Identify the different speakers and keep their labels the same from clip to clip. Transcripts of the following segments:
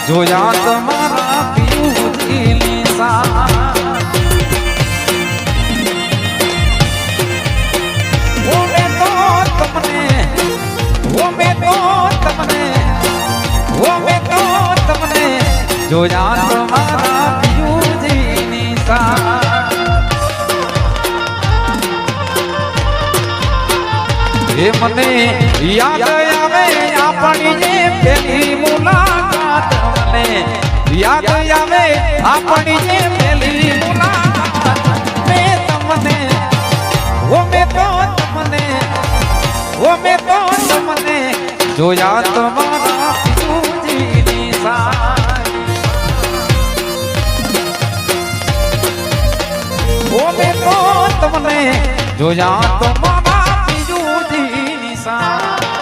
Speaker 1: જોયા તમારા પીયુજી લીસા ઓમે તો તમને જોયા તમારા પીયુજી લીસા એ મને યાદ આવે આપણી જે પેલી મુલાકાત યાદ આવે આપણી જે પેલી મુલાકાત મેં તમને જોયા તમારા પીયુજીની સાઈ મેં તો તમને જોયા તમારા પીયુજીની સાઈ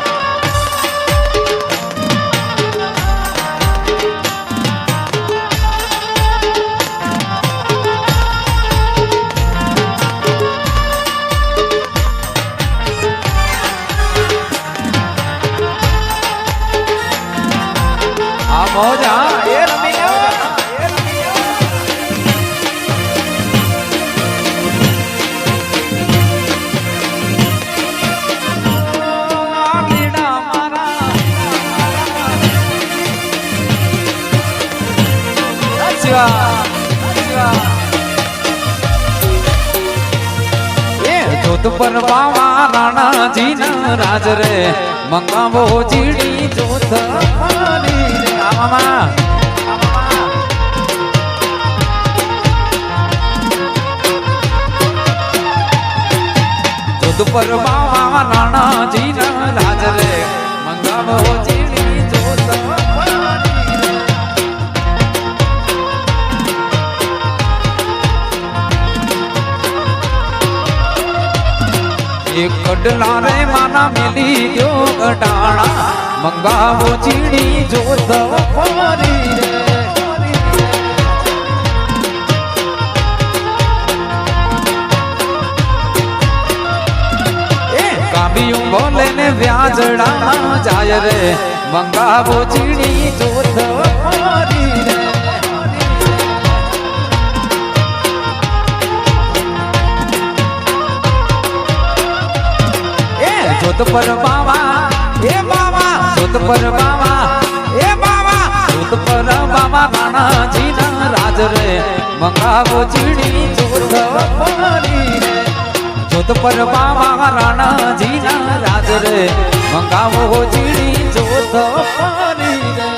Speaker 1: મોજા એ રમિયા જોત પર બાવા રાણાજી ના રાજ રે મંગાવો જીડી જોત જોત પર બાવા રાણાજી ના રાજ રે મંગાવો જીડી જોત એક કડલા રે માના મેલી દો ગટાણા મંગાવો ચીડી જોત ફરી રે એ કાબિયું બોલે ને વ્યાજડા જાય રે મંગાવો ચીડી જોત ફરી રે જોત પર બાવા એ બાવા જોત પર બાવા એ બાવા જોત પર બાવા રાણાજી ના રાજ રે મંગાવો ચીડી જોત ફરી રે જોત પર બાવા રાણાજી ના રાજ રે મંગાવો ચીડી જોત ફરી રે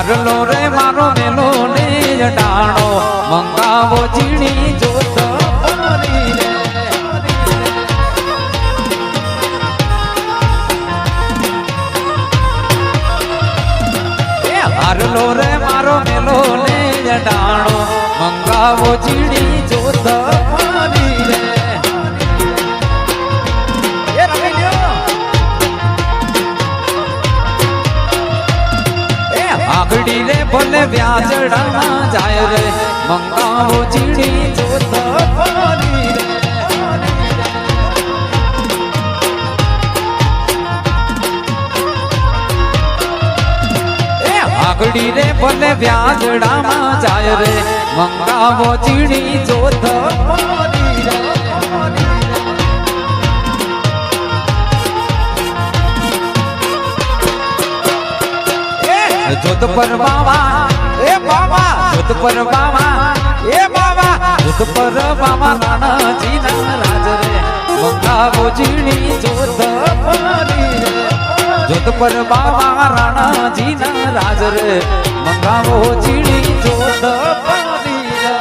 Speaker 1: હારલો રે મારો મેલો ને ડાણો મંગાવો જીણી જોત ફરી રે હારલો રે મારો મેલો ને ડાણો મંગાવો જીણી જોત ફરી રે આગડી રે ભલે વ્યાજડા જાય રે મંગાવો ચીડી જોત ફરી રે આગડી રે ભલે વ્યાજડા જાય રે મંગાવો ચીડી જોત ફરી રે જોધપર બાવા એ બાવા જોધપર બાવા એ બાવા જોધપર બાવા રાણાજી ના રાજ રે મંગાવો ઝીણી જોધપરી રે જોધપર બાવા રાણાજી ના રાજ રે મંગાવો ઝીણી જોધપરી રે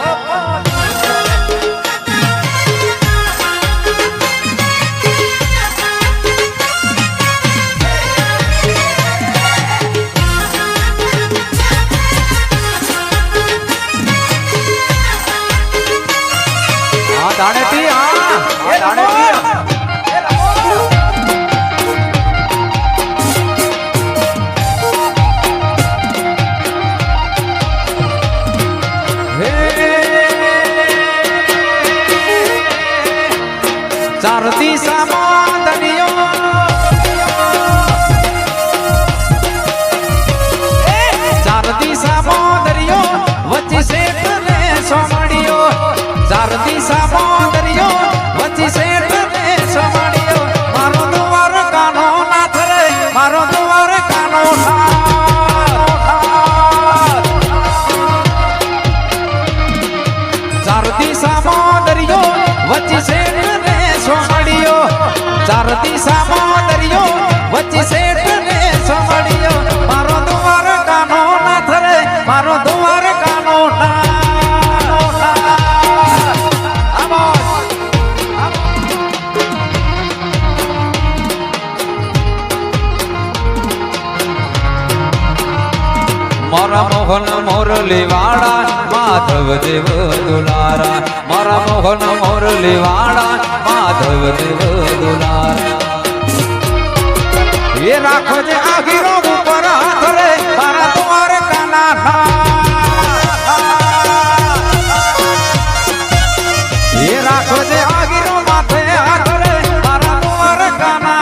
Speaker 1: દાણેટી એ દાણેટી ચાર દિશામાં દરિયો ચાર દિશામાં દરિયો વચ્ચે શેઠ ને સોમડિયો ચાર દિશામાં દરિયો વચ્ચે શેઠ ને સોમડિયો મારો દ્વાર કાનો નાથ રે મારો દ્વાર કાનો ચાર દિશામાં દરિયો વચ્ચે શેઠ ને સોમડિયો ચાર દિશામાં દરિયો વચ્ચે શેઠ ને સોમડિયો મારો દ્વાર કાનો નાથ રે મારો દ્વાર કાનો મારા મોહન મોરલી વાળા માધવ દેવ દુલારા મારા મોહન મોરલી વાળા માધવ દેવ દુલારા એ રાખો જે આગીરો ઉપર હાથ રે મારા દ્વાર કાના એ રાખો જે આગીરો માથે હાથ રે મારા દ્વાર કાના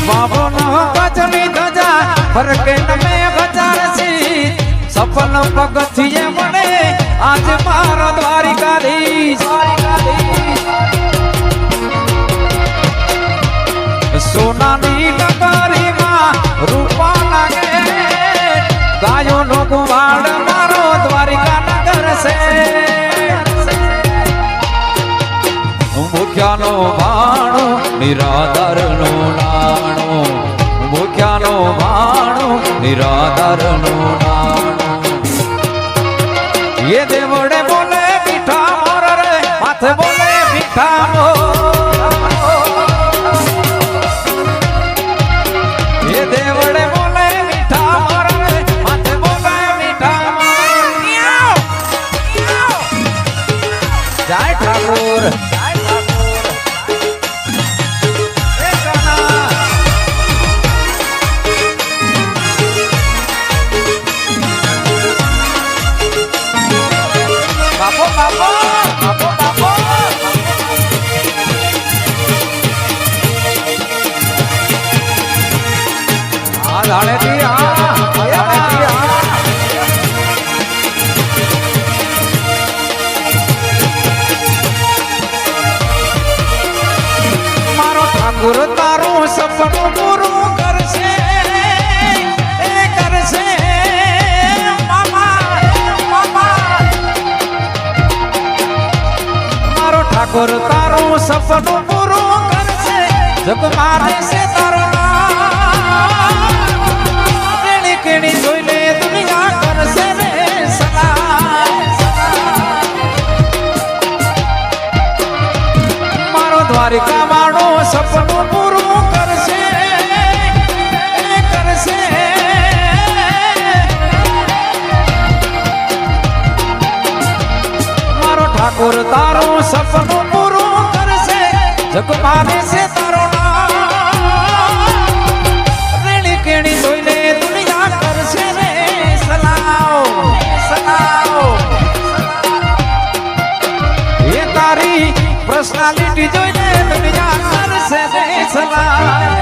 Speaker 1: બાબો નો ગજની ધજા ફરકે તમે બજાર સી સફલ પગથિયે મને આજ મારો દ્વારિકાધીશ સોનાની નગરીમાં રૂપા લાગે ગાયો નો ગુવાડ મારો દ્વારિકા નગર છે મુખ્યાનો ભાણો નિરાધાર નો નાણો મુખ્યાનો ભાણો નિરાધાર નો નાણો એ દેવડે બોલે મીઠા મોર રે માથે બોલે મીઠા મોર એ દેવડે બોલે મીઠા મોર રે માથે બોલે મીઠા મોર જય ઠાકોર મારો ઠાકોર તારું સપનું પૂરું કરશે એ કરશે મારો ઠાકોર તારું સપનું પૂરું કરશે જગ મારે છે તારો કેણી જોઈ લે દુનિયા કરશે રે મારો દ્વારિકા વાળો સપનું પૂરું કરશે કરશે મારો ઠાકોર તારું સપનું પૂરું જગ માને છે તારો નામ રેણી કેણી જોઈને દુનિયા કરશે રે સલાવ સલાવ એ તારી પર્સનાલિટી જોઈને દુનિયા કરશે રે સલાવ